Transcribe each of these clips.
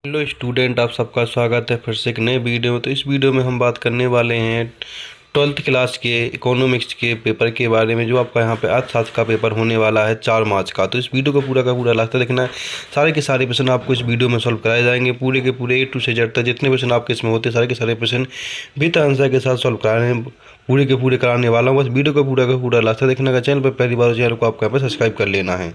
Hello student, आप सबका स्वागत है फिर से एक नए वीडियो में। तो इस वीडियो में हम बात करने वाले हैं 12th क्लास के इकोनॉमिक्स के पेपर के बारे में, जो आपका यहाँ पे अर्थशास्त्र का पेपर होने वाला है 4 मार्च का। तो इस वीडियो को पूरा का पूरा लास्ट तक देखना है। सारे के सारे प्रश्न आपको इस वीडियो में सॉल्व कराए जाएंगे, पूरे के पूरे A to Z तक जितने प्रश्न आपके इसमें होते हैं सारे के सारे प्रश्न विद आंसर के साथ सॉल्व कराने पूरे के पूरे कराने वाला हूँ। बस वीडियो को पूरा का पूरा लास्ट तक देखने का। चैनल पर पहली बार चैनल को आपको यहाँ पर सब्सक्राइब कर लेना है।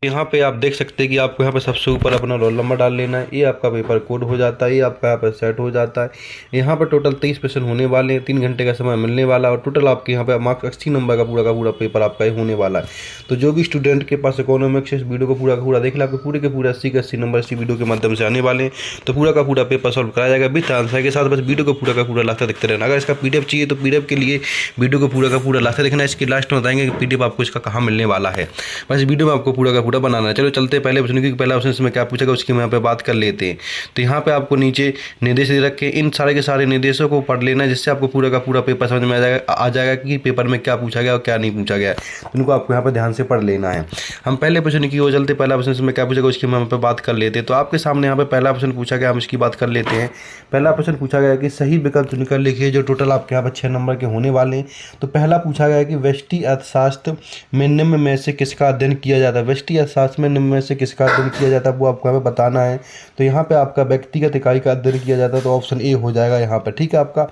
यहाँ पे आप देख सकते हैं कि आपको यहाँ पे सबसे ऊपर अपना रोल नंबर डाल लेना है। ये आपका पेपर कोड हो जाता है, ये आपका यहाँ पे सेट हो जाता है। यहाँ पर टोटल 23 प्रश्न होने वाले हैं, 3 घंटे का समय मिलने वाला है और टोटल आपके यहाँ पे मार्क्स 80 नंबर का पूरा पेपर आपका ही होने वाला है। तो जो भी स्टूडेंट के पास इकोनॉमिक्स इस वीडियो को पूरा का पूरा देख ले, आपको पूरे के पूरे 80 के 80 नंबर इसी वीडियो के माध्यम से आने वाले हैं। तो पूरा का पूरा पेपर सॉल्व कराया जाएगा विद आंसर के साथ। बस वीडियो को पूरा का पूरा लास्ट तक देखते रहना। अगर इसका PDF चाहिए तो PDF के लिए वीडियो को पूरा का पूरा लास्ट तक देखना। इसके लास्ट में बताएंगे कि PDF आपको इसका कहाँ मिलने वाला है। बस वीडियो में आपको पूरा का पूरा बनाना है। चलो पहले प्रश्न, क्योंकि पहला प्रश्न इसमें क्या पूछेगा उसकी हम यहाँ पे बात कर लेते हैं। तो यहाँ पे आपको नीचे निर्देश दे रखे, इन सारे के सारे निर्देशों को पढ़ लेना है, जिससे आपको पूरा का पूरा पेपर समझ में आ जाएगा कि पेपर में क्या पूछा गया और क्या नहीं पूछा गया। तो इनको आपको यहाँ पे ध्यान से पढ़ लेना है। हम पहले प्रश्न की ओर चलते। पहला प्रश्न इसमें क्या पूछेगा उसकी हम यहाँ पे बात कर लेते हैं। तो आपके सामने यहाँ पे पहला प्रश्न पूछा गया, हम इसकी बात कर लेते हैं। पहला प्रश्न पूछा गया कि सही विकल्प चुनकर लिखिए, जो टोटल आपके यहाँ पे 6 नंबर के होने वाले हैं। तो पहला पूछा गया कि व्यष्टि अर्थशास्त्र में निम्न में से किसका अध्ययन किया जाता है। व्यष्टि अर्थशास्त्र में निम्न में से किसका अध्ययन किया जाता है वो आपको यहाँ पे बताना है। तो यहाँ पे आपका व्यक्तिगत इकाई का अध्ययन किया जाता है, तो ऑप्शन ए हो जाएगा यहाँ पे। ठीक है आपका।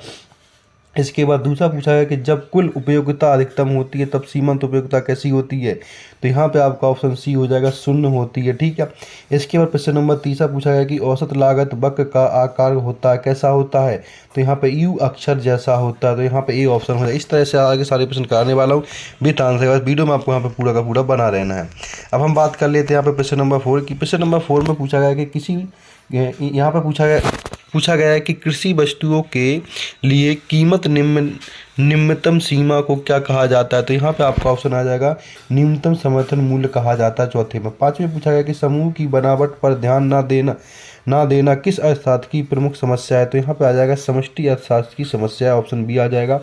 इसके बाद दूसरा पूछा गया कि जब कुल उपयोगिता अधिकतम होती है तब सीमांत उपयोगिता कैसी होती है। तो यहाँ पे आपका ऑप्शन सी हो जाएगा, शून्य होती है। ठीक है। इसके बाद प्रश्न नंबर तीसरा पूछा गया कि औसत लागत वक्र का आकार होता है कैसा होता है। तो यहाँ पे यू अक्षर जैसा होता है। तो यहाँ पे ए ऑप्शन हो जाएगा। इस तरह से आगे सारे प्रश्न कराने वाला हूँ विद आंसर। वीडियो में आपको यहाँ पे पूरा का पूरा बना रहना है। अब हम बात कर लेते हैं यहाँ पे प्रश्न नंबर 4 की। प्रश्न नंबर 4 में पूछा गया कि यहाँ पर पूछा गया है कि कृषि वस्तुओं के लिए कीमत निम्नतम सीमा को क्या कहा जाता है। तो यहाँ पे आपका ऑप्शन आ जाएगा न्यूनतम समर्थन मूल्य कहा जाता है चौथे में। पांचवें पूछा गया कि समूह की बनावट पर ध्यान ना देना किस अर्थशास्त्र की प्रमुख समस्या है। तो यहाँ पे आ जाएगा समष्टि अर्थशास्त्र की समस्या, ऑप्शन बी आ जाएगा।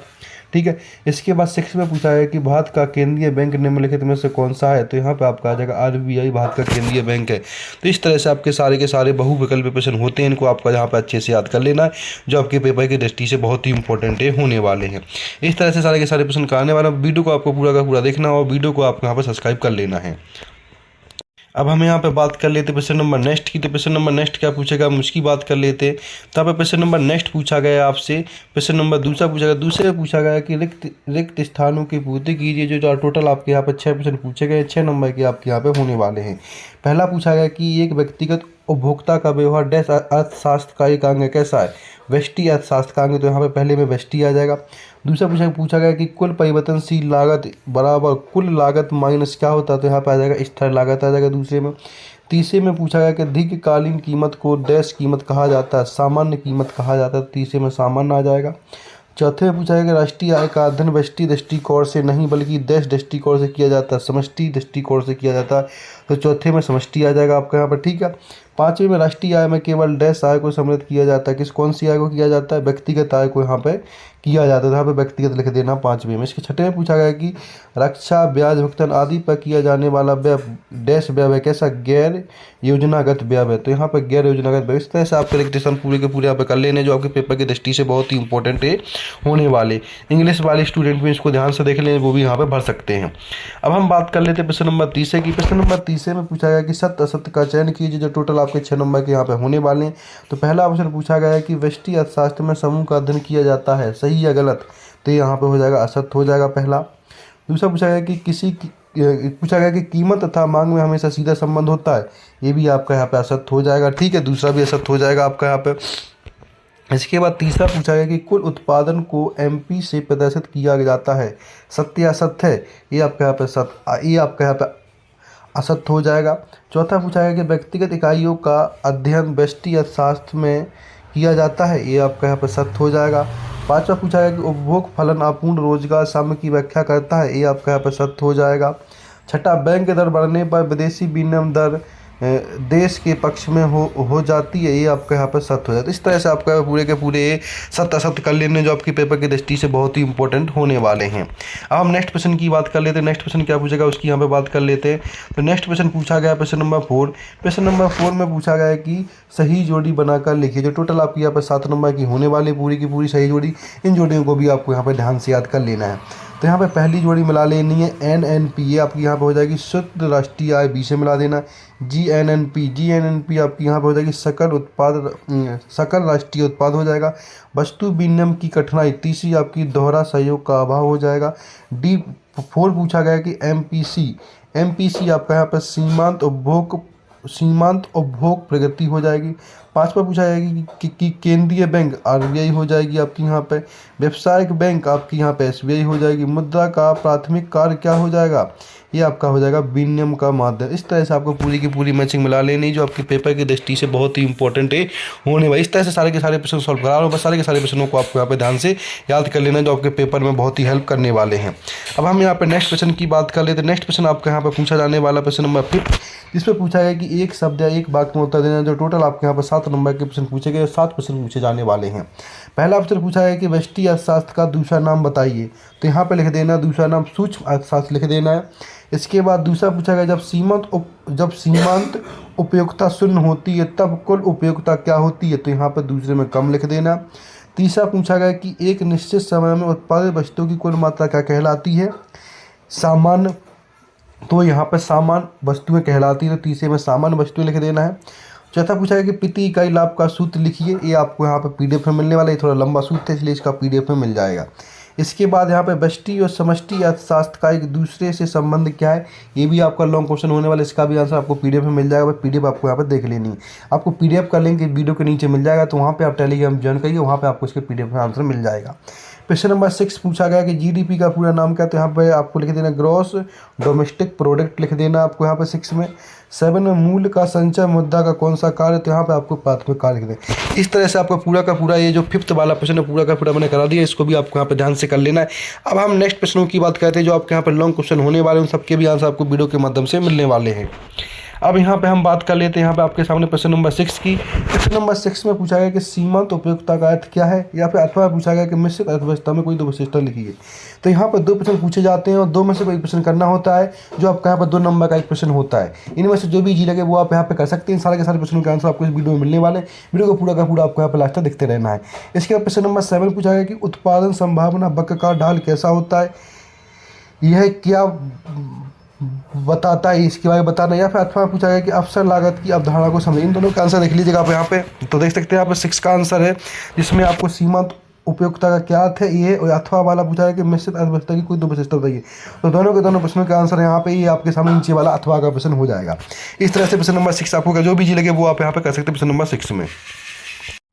ठीक है। इसके बाद 6 में पूछा है कि भारत का केंद्रीय बैंक निम्नलिखित में से कौन सा है। तो यहाँ पे आपका आ जाएगा RBI भारत का केंद्रीय बैंक है। तो इस तरह से आपके सारे के सारे बहुविकल्पीय प्रश्न होते हैं, इनको आपका यहाँ पे अच्छे से याद कर लेना है, जो आपके पेपर की दृष्टि से बहुत ही इंपॉर्टेंट होने वाले हैं। इस तरह से सारे के सारे प्रश्न कराने वाला। वीडियो को आपको पूरा का पूरा देखना और वीडियो को आपको यहाँ पर सब्सक्राइब कर लेना है। अब हम यहाँ पे बात कर लेते हैं प्रश्न नंबर नेक्स्ट की। तो प्रश्न नंबर नेक्स्ट क्या पूछेगा हम उसकी बात कर लेते हैं। तो यहाँ पे प्रश्न नंबर नेक्स्ट पूछा गया आपसे। प्रश्न नंबर दूसरा पूछा गया। दूसरे में पूछा गया कि रिक्त स्थानों की पूर्ति कीजिए, जो टोटल आपके यहाँ पे 6 प्रश्न पूछे गए, 6 नंबर के आपके यहाँ पे होने वाले हैं। पहला पूछा गया कि एक व्यक्तिगत उपभोक्ता का व्यवहार डैश अर्थशास्त्र का एक अंग कैसा है। व्यष्टि अर्थशास्त्र का अंग। तो यहाँ पे पहले में व्यष्टि आ जाएगा। दूसरा पूछा गया कि कुल परिवर्तनशील लागत बराबर कुल लागत माइनस क्या होता है। तो यहाँ पे आ जाएगा स्थिर लागत आ जाएगा दूसरे में। तीसरे में पूछा गया कि दीर्घकालीन कीमत को डैश कीमत कहा जाता है, सामान्य कीमत कहा जाता है। तीसरे में सामान्य आ जाएगा। चौथे में पूछा गया कि राष्ट्रीय आय का अध्ययन व्यष्टि दृष्टिकोण से नहीं बल्कि देश दृष्टिकोण से किया जाता है, समष्टि दृष्टिकोण से किया जाता है। तो चौथे में समष्टि आ जाएगा आपका यहाँ पर। ठीक है। पांचवें में राष्ट्रीय आय में केवल डैश आय को सम्मिलित किया जाता है। कौन सी आय को किया जाता है, व्यक्तिगत आय को यहाँ पे किया जाता है। यहाँ पे व्यक्तिगत लिख देना पांचवें में। इसके छठे में पूछा गया कि रक्षा ब्याज भुगतान आदि पर किया जाने वाला व्यय डैश व्यय है कैसा, गैर योजनागत व्यय है। तो यहाँ पे गैर योजनागत व्यय। इस तरह से आपके रिक्टेशन पूरे के पूरे यहाँ पे कर लेने, जो आपके पेपर की दृष्टि से बहुत ही इंपॉर्टेंट है होने वाले। इंग्लिश वाले स्टूडेंट भी इसको ध्यान से देख लें, वो भी यहाँ पे भर सकते हैं। अब हम बात कर लेते हैं प्रश्न नंबर 30 की। प्रश्न नंबर 30 में पूछा गया कि सत्य असत्य का चयन कीजिए, जो टोटल आपके 6 नंबर के यहाँ पे होने वाले हैं। तो पहला प्रश्न पूछा गया है कि व्यष्टि अर्थशास्त्र में समूह का अध्ययन किया जाता है, सही या गलत। तो यहाँ पे हो जाएगा असत्य हो जाएगा पहला। दूसरा पूछा गया कि पूछा गया कि कीमत तथा मांग में हमेशा सीधा संबंध होता है। ये भी आपका यहाँ पे असत्य हो जाएगा। ठीक है। दूसरा भी असत्य हो जाएगा आपका यहाँ पे। इसके बाद तीसरा पूछा गया कि कुल उत्पादन को MP से प्रदर्शित किया जाता है, सत्य या असत्य है। ये आपका यहाँ पे सत्य, ये आपका यहाँ पे असत्य हो जाएगा। चौथा पूछा गया कि व्यक्तिगत इकाइयों का अध्ययन व्यष्टि अर्थशास्त्र में किया जाता है। ये आपका यहाँ पे सत्य हो जाएगा। पांचवा पूछा गया कि उपभोग फलन अपूर्ण रोजगार साम्य की व्याख्या करता है। ये आपका यहाँ पे सत्य हो जाएगा। छठा बैंक दर बढ़ने पर विदेशी विनिमय दर देश के पक्ष में हो जाती है, ये आपका यहाँ पर सत्य हो जाता है। इस तरह से आपका पूरे के पूरे सत्य असत्य कर लेने जो आपकी पेपर की दृष्टि से बहुत ही इंपॉर्टेंट होने वाले हैं। अब हम नेक्स्ट क्वेश्चन की बात कर लेते हैं। नेक्स्ट क्वेश्चन क्या पूछेगा उसकी यहाँ पे बात कर लेते हैं। तो नेक्स्ट क्वेश्चन पूछा गया प्रश्न नंबर 4। प्रश्न नंबर 4 में पूछा गया है कि सही जोड़ी बनाकर लिखिए। जो टोटल आपकी यहाँ पर 7 नंबर की होने वाली पूरी की पूरी सही जोड़ी, इन जोड़ियों को भी आपको यहाँ पर ध्यान से याद कर लेना है। तो यहाँ पे पहली जोड़ी मिला लेनी है NNP, ये आपकी यहाँ पे हो जाएगी शुद्ध राष्ट्रीय आय, B से मिला देना। GNNP आपकी यहाँ पे हो जाएगी सकल राष्ट्रीय उत्पाद हो जाएगा। वस्तु विनिमय की कठिनाई, तीसरी आपकी दोहरा सहयोग का अभाव हो जाएगा। D4 पूछा गया कि MPC आपका यहाँ पर सीमांत उपभोग प्रगति हो जाएगी। 5वां पूछा जाएगी कि केंद्रीय बैंक RBI हो जाएगी आपकी यहाँ पे। व्यावसायिक बैंक आपकी यहाँ पे SBI हो जाएगी। मुद्रा का प्राथमिक कार्य क्या हो जाएगा, ये आपका हो जाएगा विनिमय का माध्यम। इस तरह से आपको पूरी की पूरी मैचिंग मिला लेनी जो आपके पेपर की दृष्टि से बहुत ही इंपॉर्टेंट है होने वाली। इस तरह से सारे के सारे प्रश्न सॉल्व करा रहा हूँ, बस सारे के सारे प्रश्नों को आपको यहाँ पे ध्यान से याद कर लेना जो आपके पेपर में बहुत ही हेल्प करने वाले हैं। अब हम यहाँ पे नेक्स्ट क्वेश्चन की बात कर लेते हैं। नेक्स्ट क्वेश्चन आपका यहाँ पे पूछा जाने वाला प्रश्न नंबर 5, जिसमें पूछा गया कि एक शब्द या एक वाक्य में उत्तर देना। जो टोटल आपके यहाँ पर 7 नंबर के प्रश्न पूछे गए, 7 प्रश्न पूछे जाने वाले हैं। पहला ऑप्शन पूछा है कि व्यष्टि अर्थशास्त्र का दूसरा नाम बताइए। तो यहाँ पे लिख देना दूसरा नाम सूक्ष्म अर्थशास्त्र लिख देना है। इसके बाद दूसरा पूछा गया जब सीमांत उपयोगिता शून्य होती है तब कुल उपयोगिता क्या होती है। तो यहाँ पर दूसरे में कम लिख देना। तीसरा पूछा गया कि एक निश्चित समय में उत्पादित वस्तुओं की कुल मात्रा क्या कहलाती है, सामान्य। तो यहाँ पर सामान्य वस्तुएं कहलाती है, तो तीसरे में सामान्य वस्तुएं लिख देना है। चौथा पूछा है कि प्रति इकाई लाभ का सूत्र लिखिए। ये आपको यहाँ पर PDF में मिलने वाला है, थोड़ा लंबा सूत्र है इसलिए इसका PDF में मिल जाएगा। इसके बाद यहाँ पे व्यष्टि और समष्टि अर्थशास्त्र का एक दूसरे से संबंध क्या है, ये भी आपका लॉन्ग क्वेश्चन होने वाला है। इसका भी आंसर आपको PDF में मिल जाएगा। PDF आपको यहाँ पे देख लेनी है। आपको PDF का लिंक वीडियो के नीचे मिल जाएगा, तो वहाँ पे आप टेलीग्राम ज्वाइन करिए, वहाँ पे आपको इसके PDF में आंसर मिल जाएगा। क्वेश्चन नंबर 6 पूछा गया कि GDP का पूरा नाम क्या है। तो यहाँ पे आपको लिख देना ग्रॉस डोमेस्टिक प्रोडक्ट लिख देना आपको यहाँ पे 6 में। 7 में मूल्य का संचय मुद्दा का कौन सा कार्य, तो यहाँ पे आपको प्राथमिक कार्य लिख दें। इस तरह से आपका पूरा का पूरा ये जो 5th वाला प्रश्न है पूरा का पूरा मैंने करा दिया, इसको भी आपको यहाँ पे ध्यान से कर लेना है। अब हम नेक्स्ट प्रश्नों की बात करते हैं जो आपके यहाँ पर लॉन्ग क्वेश्चन होने वाले हैं, उन सबके भी आंसर आपको वीडियो के माध्यम से मिलने वाले हैं। अब यहाँ पे हम बात कर लेते हैं यहाँ पे आपके सामने प्रश्न नंबर 6 की। प्रश्न नंबर 6 में पूछा गया कि सीमांत उपयोगिता का अर्थ क्या है, या फिर अथवा पूछा गया कि मिश्रित अर्थव्यवस्था में कोई 2 विशेषता लिखिए। तो यहाँ पर 2 प्रश्न पूछे जाते हैं और 2 में से कोई प्रश्न करना होता है, जो आपका यहाँ पर 2 नंबर का एक प्रश्न होता है। इनमें से जो भी जी लगे वो आप यहाँ पे कर सकते हैं। सारे के सारे प्रश्नों के आंसर आपको इस वीडियो में मिलने वाले हैं। वीडियो को पूरा का पूरा आपको यहाँ पर लास्ट तक देखते रहना है। इसके बाद प्रश्न नंबर 7 पूछा गया कि उत्पादन संभावना वक्र का ढाल कैसा होता है, यह क्या बताता है, इसके बारे में बताना। या फिर अथवा पूछा गया कि अवसर लागत की अवधारणा को समझें। इन दोनों का आंसर देख लीजिएगा आप यहाँ पे, तो देख सकते हैं यहाँ पे 6 का आंसर है, जिसमें आपको सीमांत उपयोगिता का क्या अर्थ है ये, और अथवा वाला पूछा है कि मिश्रित अर्थव्यवस्था की कोई 2 विशेषता बताइए। तो दोनों के दोनों प्रश्नों का आंसर यहाँ पे ये आपके सामने नीचे वाला अथवा का प्रश्न हो जाएगा। इस तरह से प्रश्न नंबर 6 आपको जो भी जी लगे वो आप यहाँ पे कर सकते हैं प्रश्न नंबर 6 में।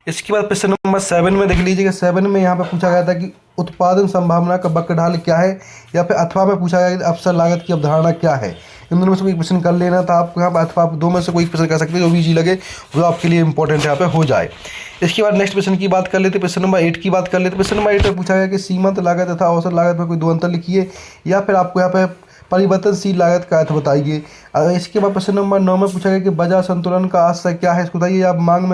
इसके बाद प्रश्न नंबर 7 में देख लीजिएगा। 7 में यहाँ पे पूछा गया था कि उत्पादन संभावना का वक्र ढाल क्या है, या फिर अथवा में पूछा गया कि अवसर लागत की अवधारणा क्या है। इन दोनों में से कोई प्रश्न कर लेना था आपको यहाँ पर, अथवा आप 2 में से कोई प्रश्न कर सकते हैं, जो भी जी लगे वो आपके लिए इंपॉर्टेंट यहाँ पे हो जाए। इसके बाद नेक्स्ट प्रश्न की बात कर लेते हैं, प्रश्न नंबर 8 की बात कर लेते हैं। प्रश्न नंबर 8 में पूछा गया कि सीमांत लागत तथा औसत लागत में कोई 2 अंतर लिखिए, या फिर आपको यहाँ पे परिवर्तनशील लागत का अर्थ बताइए। इसके बाद प्रश्न नंबर 9 में पूछा गया कि बाजार संतुलन का आशय क्या है, इसको बताइए। आप मांग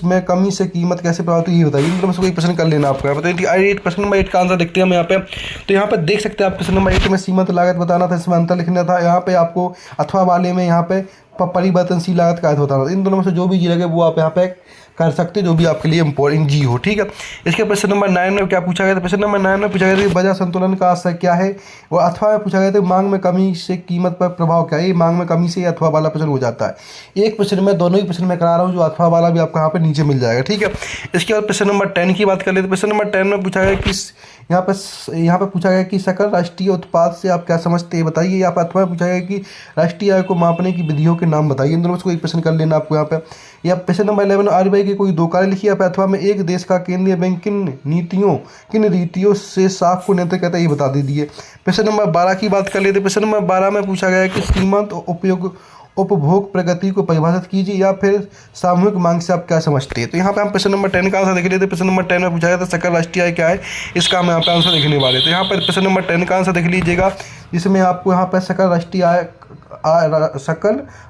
में कमी से कीमत कैसे प्रभावित हुई, ये बताइए। इन दोनों में से कोई प्रश्न कर लेना आपको यहाँ पर। प्रश्न नंबर 8 का आंसर देखते हैं हम यहाँ पे। तो यहाँ पे देख सकते हैं आप प्रश्न नंबर 8 में सीमांत लागत बताना था, इसमें अंतर लिखना था। यहाँ पे आपको अथवा वाले में यहाँ पे परिवर्तनशील लागत का अर्थ बताना था। इन दोनों में से जो भी जी लगे वो आप यहाँ पे कर सकते हैं, जो भी आपके लिए इंपॉर्टेंट जी हो, ठीक है। इसके प्रश्न नंबर 9 में क्या पूछा गया था। प्रश्न नंबर 9 में पूछा गया था कि बाजार संतुलन का आशय क्या है, और अथवा में पूछा गया था मांग में कमी से कीमत पर प्रभाव क्या है। ये मांग में कमी से अथवा वाला प्रश्न हो जाता है। एक प्रश्न में दोनों ही प्रश्न में करा रहा हूँ, जो अथवा वाला भी आपको यहाँ पे नीचे मिल जाएगा, ठीक है। इसके बाद प्रश्न नंबर 10 की बात कर लेते हैं। प्रश्न नंबर 10 में पूछा गया कि यहाँ पर पूछा गया कि सकल राष्ट्रीय उत्पाद से आप क्या समझते हैं, बताइए। यहाँ पर अथवा पूछा गया कि राष्ट्रीय आय को मापने की विधियों के नाम बताइए। इन दोनों में से कोई प्रश्न कर लेना आपको यहाँ पे। या प्रश्न नंबर 11 RBI की कोई 2 कार्य लिखिए। या अथवा में एक देश का केंद्रीय बैंक किन रीतियों से साख को नियंत्रित करता है, ये बता दीजिए। प्रश्न नंबर 12 की बात कर लेते हैं। प्रश्न नंबर 12 में पूछा गया है कि सीमांत उपभोग प्रगति को परिभाषित कीजिए, या फिर सामूहिक मांग से आप क्या समझते हैं। तो यहाँ पे हम प्रश्न नंबर 10 का आंसर देख लेते हैं। प्रश्न नंबर 10 में पूछा गया था सकल राष्ट्रीय आय क्या है, इसका हम यहाँ पे आंसर देखने वाले। तो यहाँ पर प्रश्न नंबर 10 का आंसर देख लीजिएगा। इसमें आपको यहाँ पर सकल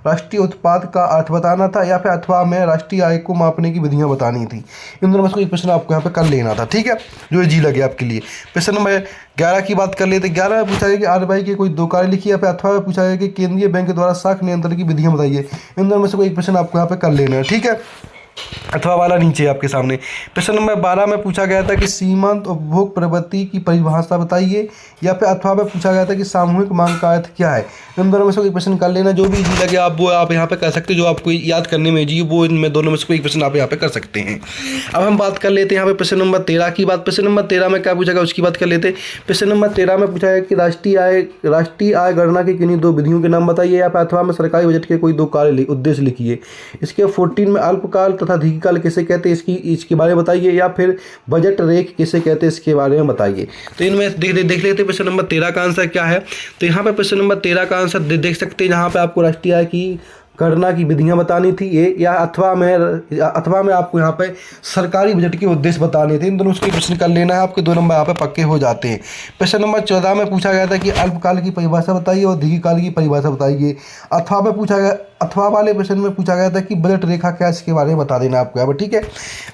राष्ट्रीय उत्पाद का अर्थ बताना था, या फिर अथवा में राष्ट्रीय आय को मापने की विधियाँ बतानी थी। इन दोनों में से कोई प्रश्न आपको यहाँ पे कर लेना था, ठीक है, जो जी लगे आपके लिए। प्रश्न नंबर 11 की बात कर लेते। 11 में पूछा गया कि आरबीआई की कोई दो कार्य लिखी, या फिर अथवा में पूछा गया कि केंद्रीय बैंक द्वारा शाख नियंत्रण की विधियाँ बताइए। इन दोनों में से कोई प्रश्न आपको यहाँ पे कर लेना है, ठीक है। अथवा वाला नीचे आपके सामने। प्रश्न नंबर 12 में पूछा गया था कि सीमांत उपभोग प्रवृत्ति की परिभाषा बताइए, या फिर अथवा में पूछा गया था कि सामूहिक मांग का अर्थ क्या है। इन दोनों में से कोई प्रश्न कर लेना, जो भी इजी लगे आप वो आप यहाँ पे कर सकते हैं, जो आपको याद करने में जी वो इनमें दोनों में से कोई प्रश्न आप यहाँ पे कर सकते हैं। अब हम बात कर लेते हैं यहाँ पे प्रश्न नंबर 13 की बात। प्रश्न नंबर 13 में क्या पूछा गया उसकी बात कर लेते हैं। प्रश्न नंबर 13 में पूछा गया कि राष्ट्रीय आय गणना की किन्हीं दो विधियों के नाम बताइए, या फिर अथवा में सरकारी बजट के कोई दो कार्य उद्देश्य लिखिए। इसके 14 में अल्पकाल तथा दीर्घकाल किसे कहते हैं इसके बारे में बताइए, या फिर बजट रेख किसे कहते हैं इसके बारे में बताइए। तो इनमें देख लेते हैं प्रश्न नंबर 13 का आंसर क्या है। तो यहाँ पे प्रश्न नंबर 13 का आंसर देख सकते हैं, जहाँ पे आपको राष्ट्रीय आय की गणना की विधियां बतानी थी ये, या अथवा में आपको यहाँ पे सरकारी बजट के उद्देश्य बताने थे। इन दोनों से प्रश्न कर लेना है, आपके 2 नंबर यहाँ पे पक्के हो जाते हैं। प्रश्न नंबर 14 में पूछा गया था कि अल्पकाल की परिभाषा बताइए और दीर्घकाल की परिभाषा बताइए। अथवा वाले प्रश्न में पूछा गया था कि बजट रेखा क्या है, इसके बारे में बता देना आपको यहाँ पर, ठीक है।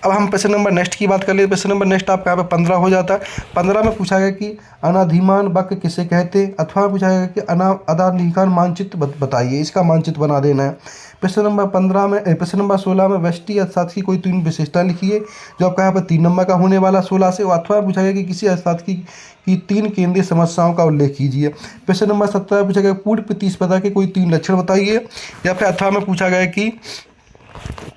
अब हम प्रश्न नंबर नेक्स्ट की बात कर ले। प्रश्न नंबर नेक्स्ट आपका यहाँ पे 15 हो जाता है। 15 में पूछा गया कि अनाधिमान वक्र किसे कहते हैं। अथवा में पूछा गया कि अनाधिकार मानचित्र बताइए, इसका मानचित्र बना देना है। प्रश्न नंबर 16 में व्यष्टि अर्थशास्त्र की कोई 3 विशेषताएं लिखिए, जो आपका यहाँ पर 3 नंबर का होने वाला 16 से। अथवा पूछा गया कि किसी अर्थशास्त्र की 3 केंद्रीय समस्याओं का उल्लेख कीजिए। प्रश्न नंबर 17 पूछा गया पूर्ण प्रतिस्पर्धा के कोई 3 लक्षण बताइए, या फिर अथवा में पूछा गया कि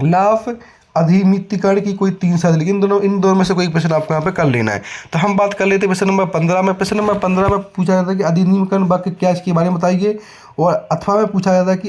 लाभ अधिमितीकरण की कोई 3 शर्त लिखी। इन दोनों में से कोई प्रश्न आपको यहाँ पे कर लेना है। तो हम बात कर लेते हैं प्रश्न नंबर 15 में। प्रश्न नंबर 15 में पूछा जाता है कि अधिनियमकरण वाक्य क्या, इसके बारे में बताइए। और अथवा में पूछा जाता है कि